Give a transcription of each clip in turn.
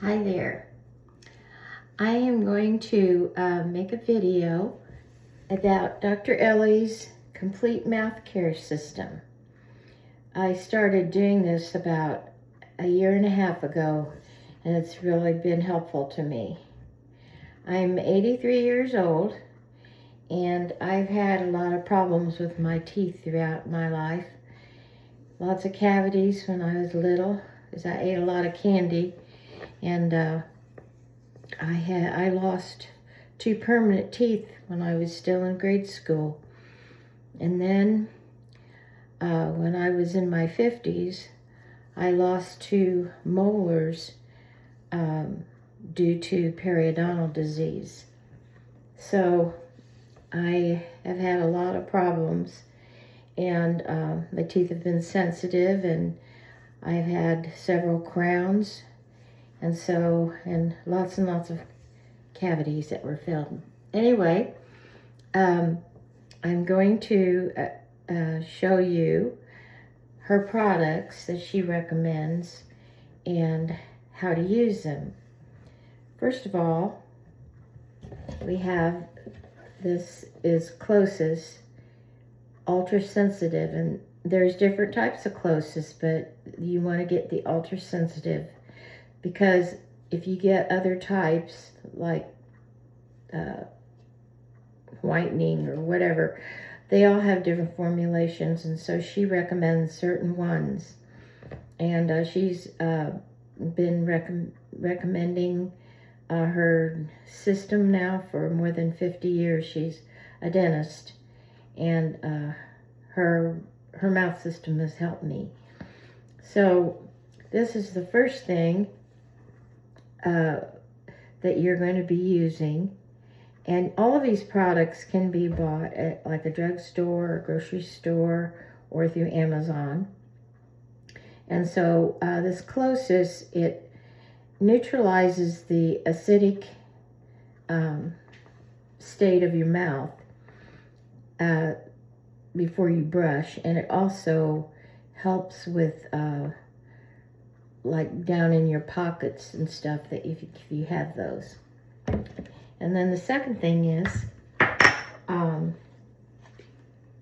Hi there. I am going to make a video about Dr. Ellie's complete mouth care system. I started doing this about a year and a half ago, and it's really been helpful to me. I'm 83 years old, and I've had a lot of problems with my teeth throughout my life. Lots of cavities when I was little, because I ate a lot of candy, and I lost 2 permanent teeth when I was still in grade school. And then when I was in my 50s, I lost 2 molars due to periodontal disease. So I have had a lot of problems, and my teeth have been sensitive, and I've had several crowns, and lots of cavities that were filled. Anyway, I'm going to show you her products that she recommends and how to use them. First of all, we have, this is Closest Ultra Sensitive, and there's different types of Closest, but you want to get the Ultra Sensitive, because if you get other types like whitening or whatever, they all have different formulations, and so she recommends certain ones. And she's been recommending her system now for more than 50 years. She's a dentist, and her mouth system has helped me. So this is the first thing that you're going to be using. And all of these products can be bought at like a drugstore or grocery store or through Amazon. And so this Closest, it neutralizes the acidic state of your mouth before you brush, and it also helps with like down in your pockets and stuff, that if you have those. And then the second thing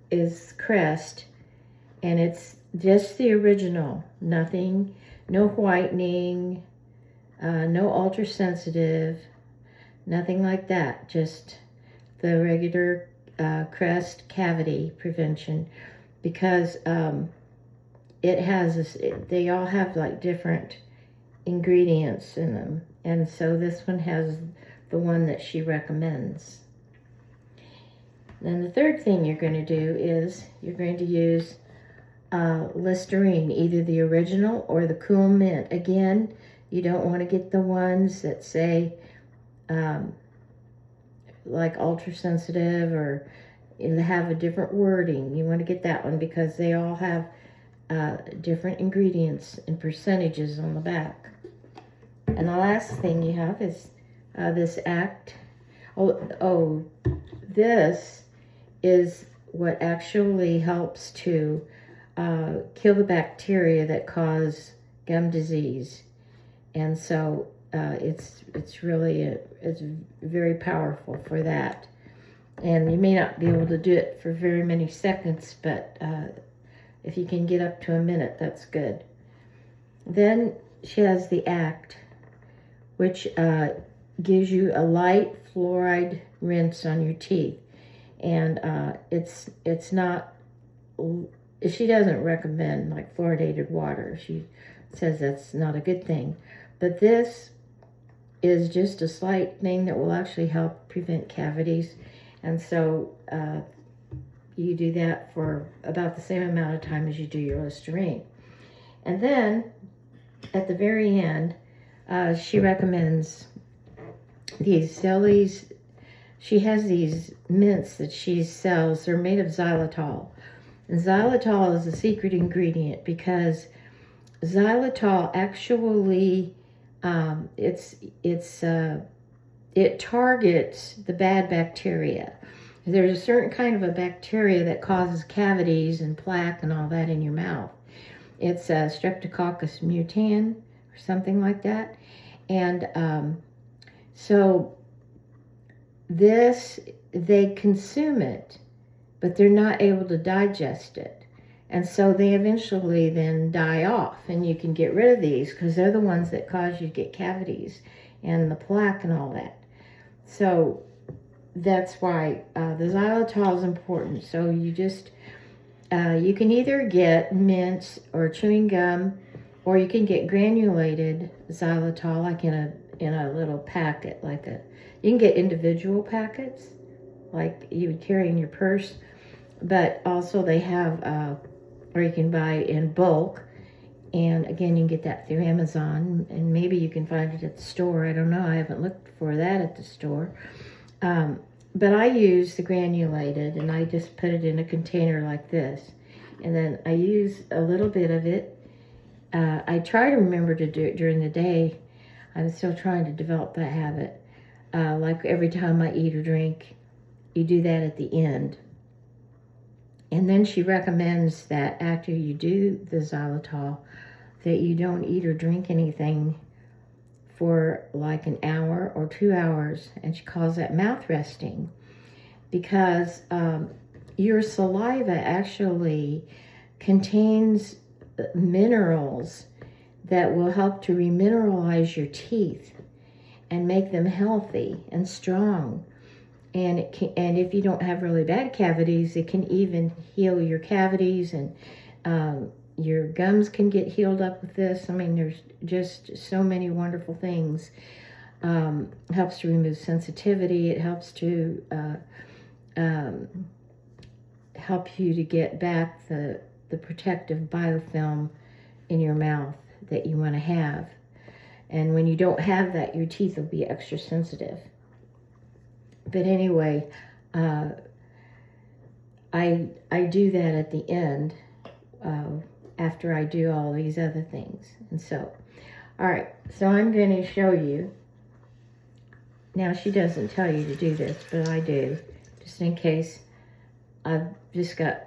is Crest, and it's just the original, nothing, no whitening, no ultra sensitive, nothing like that, just the regular Crest cavity prevention, because it has this, they all have like different ingredients in them, and so this one has the one that she recommends. Then the third thing you're going to do is you're going to use Listerine, either the original or the Cool Mint. Again, you don't want to get the ones that say like ultra sensitive, or have a different wording. You want to get that one because they all have different ingredients and percentages on the back. And the last thing you have is this Act. This is what actually helps to kill the bacteria that cause gum disease. And so it's very powerful for that. And you may not be able to do it for very many seconds, but if you can get up to a minute, that's good. Then she has the Act, which gives you a light fluoride rinse on your teeth. And it's not, she doesn't recommend like fluoridated water. She says that's not a good thing. But this is just a slight thing that will actually help prevent cavities. And so you do that for about the same amount of time as you do your Listerine. And then at the very end, she recommends these jellies. She has these mints that she sells. They're made of xylitol. And xylitol is a secret ingredient, because xylitol actually, it targets the bad bacteria. There's a certain kind of a bacteria that causes cavities and plaque and all that in your mouth. It's Streptococcus mutans or something like that. And so this, they consume it, but they're not able to digest it. And so they eventually then die off, and you can get rid of these because they're the ones that cause you to get cavities and the plaque and all that. So that's why the xylitol is important. So you just, you can either get mints or chewing gum, or you can get granulated xylitol, like in a little packet, you can get individual packets, like you would carry in your purse, but also they have, or you can buy in bulk, and again, you can get that through Amazon, and maybe you can find it at the store. I don't know, I haven't looked for that at the store. But I use the granulated, and I just put it in a container like this, and then I use a little bit of it. I try to remember to do it during the day. I'm still trying to develop that habit. Like every time I eat or drink, you do that at the end. And then she recommends that after you do the xylitol, that you don't eat or drink anything for like an hour or 2 hours. And she calls that mouth resting, because your saliva actually contains minerals that will help to remineralize your teeth and make them healthy and strong. And if you don't have really bad cavities, it can even heal your cavities, and your gums can get healed up with this. I mean, there's just so many wonderful things. Helps to remove sensitivity. It helps to help you to get back the protective biofilm in your mouth that you want to have. And when you don't have that, your teeth will be extra sensitive. But anyway, I do that at the end, after I do all these other things. And so, all right, so I'm going to show you. Now, she doesn't tell you to do this, but I do, just in case I've just got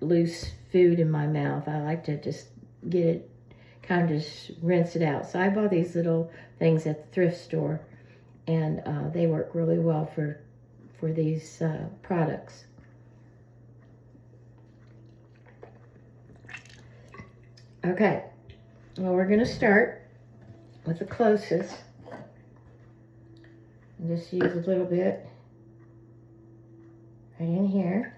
loose food in my mouth. I like to just get it, kind of just rinse it out. So I bought these little things at the thrift store, and they work really well for these products. Okay, well, we're going to start with the closest. And just use a little bit right in here.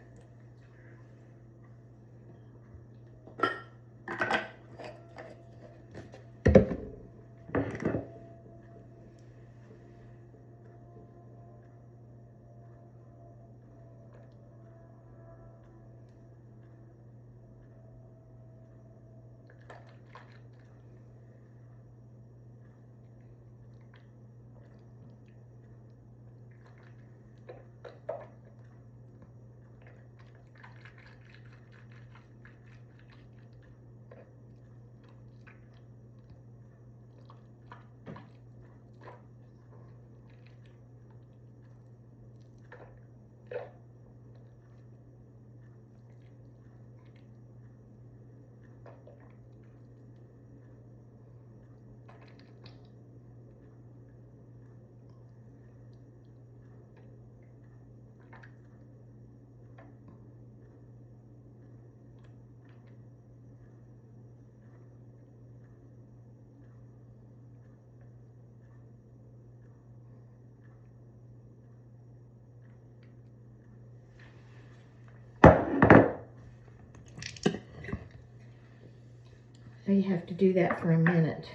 So you have to do that for a minute.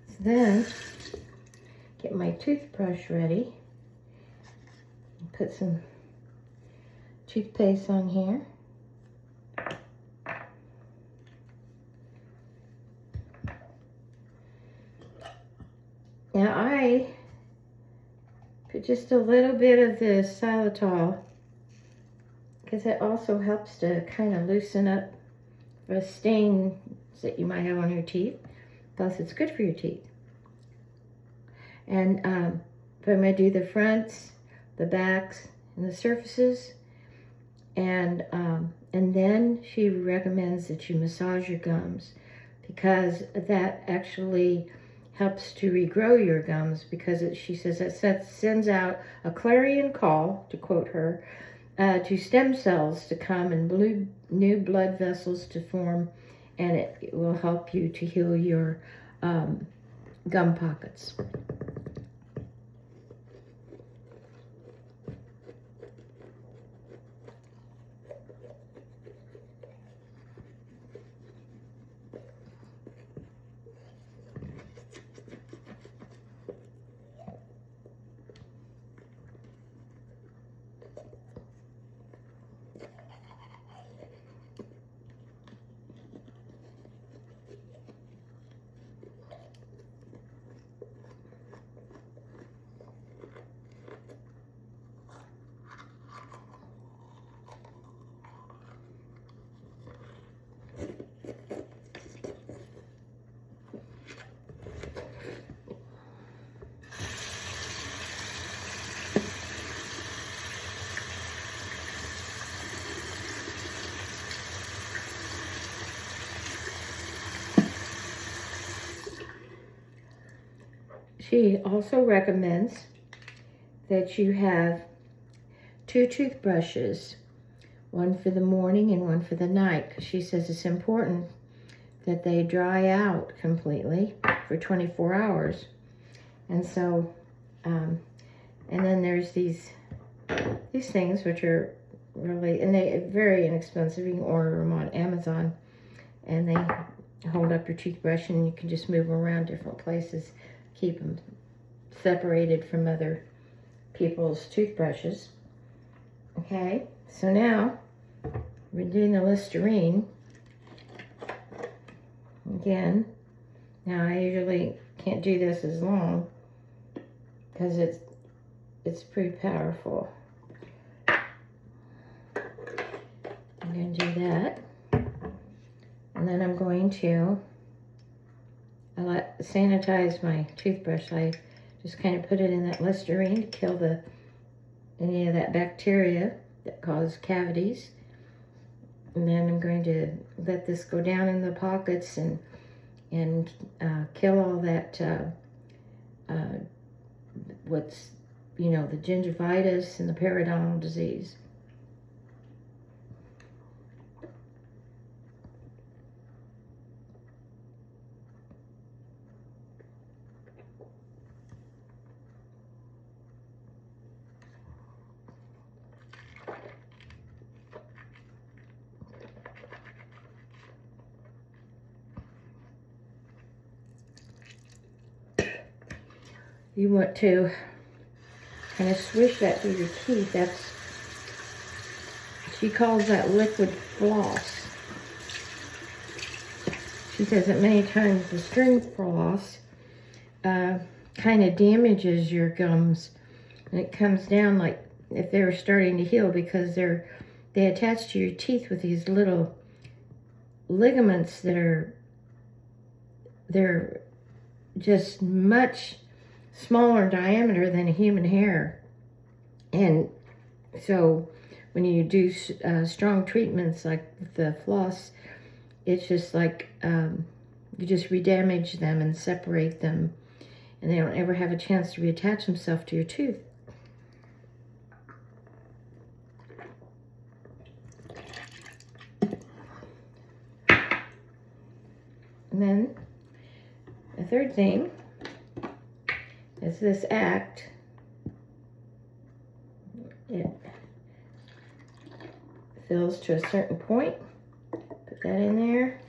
So then, get my toothbrush ready. Put some toothpaste on here. Now I put just a little bit of this xylitol, because it also helps to kind of loosen up the stains that you might have on your teeth. Plus, it's good for your teeth. And but I'm going to do the fronts, the backs, and the surfaces. And then she recommends that you massage your gums, because that actually helps to regrow your gums because she says it sends out a clarion call, to quote her, to stem cells to come and new blood vessels to form, and it will help you to heal your gum pockets. She also recommends that you have 2 toothbrushes, one for the morning and one for the night, because she says it's important that they dry out completely for 24 hours. And so, and then there's these things which are really, and they're very inexpensive. You can order them on Amazon, and they hold up your toothbrush, and you can just move them around different places. Keep them separated from other people's toothbrushes. Okay, so now we're doing the Listerine again. Now I usually can't do this as long because it's pretty powerful. I'm going to do that, and then I'm going to sanitize my toothbrush. I just kind of put it in that Listerine to kill any of that bacteria that cause cavities. And then I'm going to let this go down in the pockets and kill all that, what's, the gingivitis and the periodontal disease. You want to kind of swish that through your teeth. She calls that liquid floss. She says that many times the string floss kind of damages your gums, and it comes down like if they were starting to heal, because they attach to your teeth with these little ligaments that they're just much smaller diameter than a human hair. And so when you do strong treatments like the floss, it's just like you just re-damage them and separate them, and they don't ever have a chance to reattach themselves to your tooth. And then the third thing is this act. It fills to a certain point. Put that in there.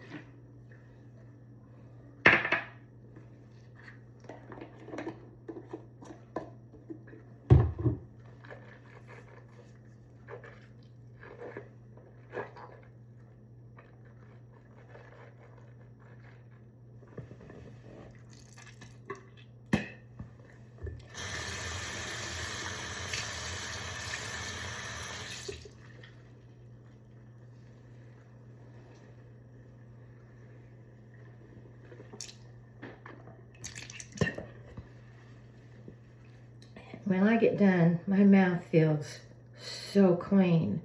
When I get done, my mouth feels so clean.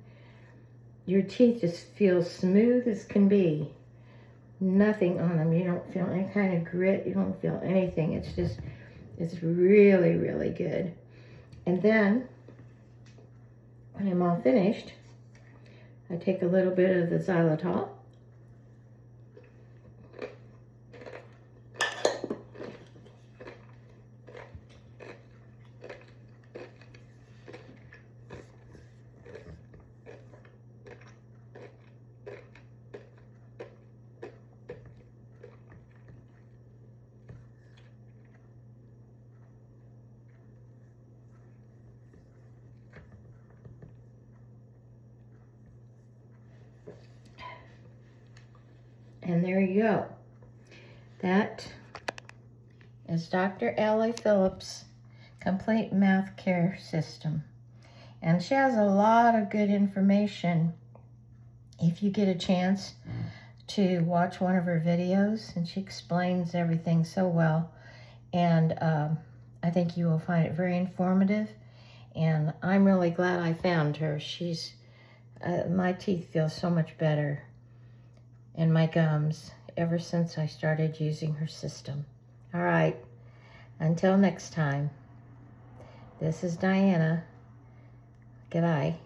Your teeth just feel smooth as can be. nothing on them. You don't feel any kind of grit. You don't feel anything. It's just, it's really, really good. And then, when I'm all finished, I take a little bit of the xylitol. And there you go. That is Dr. Ellie Phillips' Complete Mouth Care System. And she has a lot of good information if you get a chance to watch one of her videos, and she explains everything so well. And I think you will find it very informative. And I'm really glad I found her. She's, my teeth feel so much better, and my gums, ever since I started using her system. All right, until next time, this is Diana. Goodbye.